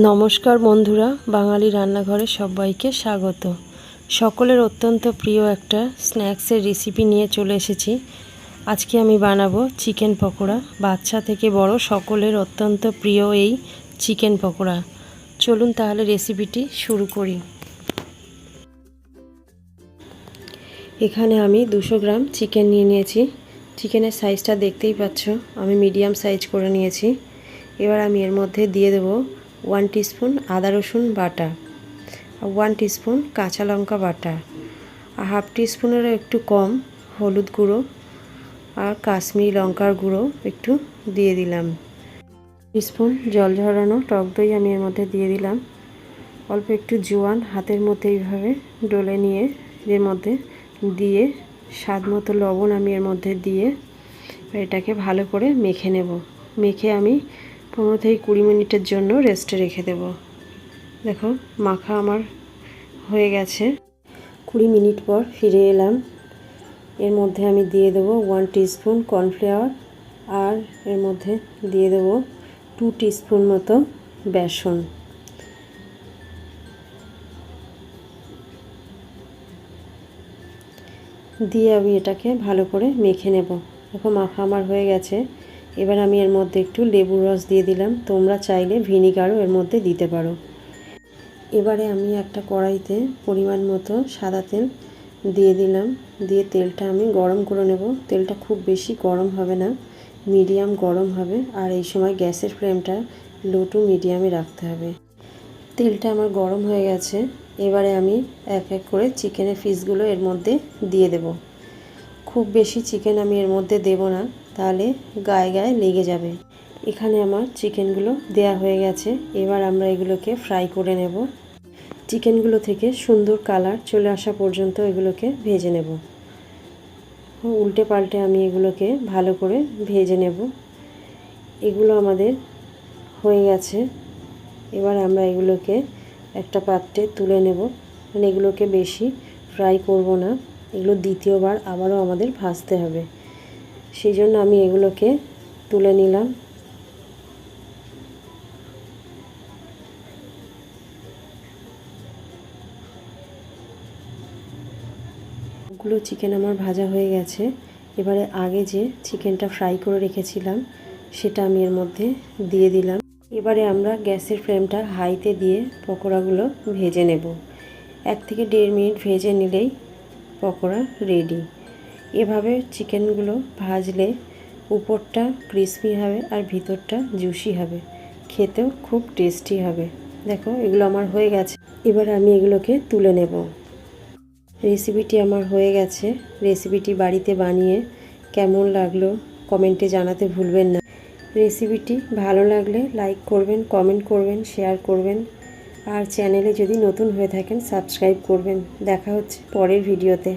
নমস্কার বন্ধুরা, বাঙালি রান্নাঘরে সবাইকে স্বাগত। সকলের অত্যন্ত প্রিয় একটা স্ন্যাক্সের রেসিপি নিয়ে চলে এসেছি। আজকে আমি বানাবো চিকেন পকোড়া। বাচ্চা থেকে বড় সকলের অত্যন্ত প্রিয় এই চিকেন পকোড়া। চলুন তাহলে রেসিপিটি শুরু করি। এখানে আমি 200 গ্রাম চিকেন নিয়ে নিয়েছি। চিকেনের সাইজটা দেখতেই পাচ্ছ, আমি মিডিয়াম সাইজ করে নিয়েছি। এবার আমি এর মধ্যে দিয়ে দেব 1 টিস্পুন আদা রসুন বাটা, 1 টিস্পুন কাঁচা লঙ্কা বাটা, আর হাফ টিস্পুনেরও একটু কম হলুদ গুঁড়ো আর কাশ্মীরি লঙ্কার গুঁড়ো একটু দিয়ে দিলাম। টিস্পুন জল ঝরানো টক দই আমি এর মধ্যে দিয়ে দিলাম। অল্প একটু জোয়ান হাতের মধ্যে এইভাবে ডলে নিয়ে এর মধ্যে দিয়ে স্বাদ মতো লবণ আমি এর মধ্যে দিয়ে এটাকে ভালো করে মেখে নেব। মেখে আমি 15 থেকে 20 মিনিটের জন্য রেস্টে রেখে দেব। দেখো মাখা আমার হয়ে গেছে। 20 মিনিট পর ফিরে এলাম। এর মধ্যে আমি দিয়ে দেব 1 টিস্পুন কর্নফ্লাওয়ার আর এর মধ্যে দিয়ে দেব 2 টিস্পুন মতো বেসন। দিয়ে আমি এটাকে ভালো করে মেখে নেব। দেখো মাখা আমার হয়ে গেছে। এবার আমি এর মধ্যে একটু লেবুর রস দিয়ে দিলাম। তোমরা চাইলে ভিনিগারও এর মধ্যে দিতে পারো। এবারে আমি একটা কড়াইতে পরিমাণ মতো সাদা তেল দিয়ে দিলাম। দিয়ে তেলটা আমি গরম করে নেব। তেলটা খুব বেশি গরম হবে না, মিডিয়াম গরম হবে। আর এই সময় গ্যাসের ফ্লেমটা লো টু মিডিয়ামে রাখতে হবে। তেলটা আমার গরম হয়ে গেছে। এবারে আমি এক এক করে চিকেনের পিসগুলো এর মধ্যে দিয়ে দেব। খুব বেশি চিকেন আমি এর মধ্যে দেব না, তাহলে গায়ে গায়ে লেগে যাবে। এখানে আমার চিকেনগুলো দেয়া হয়ে গেছে। এবার আমরা এগুলোকে ফ্রাই করে নেব। চিকেনগুলো থেকে সুন্দর কালার চলে আসা পর্যন্ত এগুলোকে ভেজে নেব। উল্টে পাল্টে আমি এগুলোকে ভালো করে ভেজে নেব। এগুলো আমাদের হয়ে গেছে। এবার আমরা এগুলোকে একটা পাত্রে তুলে নেব। মানে এগুলোকে বেশি ফ্রাই করব না, এগুলো দ্বিতীয়বার আবারও আমাদের ভাজতে হবে। সেই জন্য আমি এগুলোকে তুলে নিলাম। সবগুলো চিকেন আমার ভাজা হয়ে গেছে। এবারে আগে যে চিকেনটা ফ্রাই করে রেখেছিলাম সেটা আমি এর মধ্যে দিয়ে দিলাম। এবারে আমরা গ্যাসের ফ্লেমটা হাইতে দিয়ে পকোড়াগুলো ভেজে নেব। 1 থেকে 1.5 মিনিট ভেজে নিলেই পকোড়া রেডি। এভাবে চিকেনগুলো ভাজলে উপরটা ক্রিসপি হবে আর ভিতরটা জুসি হবে, খেতেও খুব টেস্টি হবে। দেখো এগুলো আমার হয়ে গেছে। এবার আমি এগুলোকে তুলে নেব। রেসিপিটি আমার হয়ে গেছে। রেসিপিটি বাড়িতে বানিয়ে কেমন লাগলো কমেন্টে জানাতে ভুলবেন না। রেসিপিটি ভালো লাগলে লাইক করবেন, কমেন্ট করবেন, শেয়ার করবেন। আর চ্যানেলে যদি নতুন হয়ে থাকেন সাবস্ক্রাইব করবেন। দেখা হচ্ছে পরের ভিডিওতে।